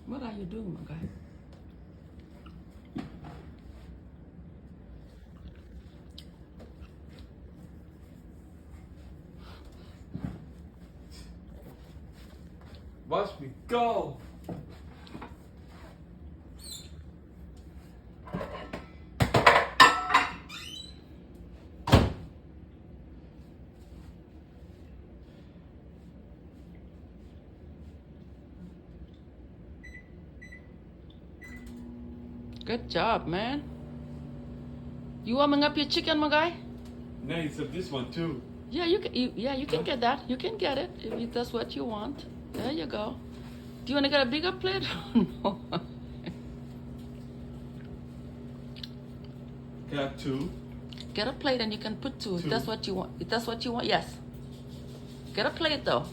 What are you doing, my guy? Watch me go. Good job, man. You warming up your chicken, my guy? Now you said this one too. Yeah, you can get that. You can get it if that's what you want. There you go. Do you want to get a bigger plate? No. Got two. Get a plate and you can put two. If Two. that's what you want. If that's what you want, yes. Get a plate though.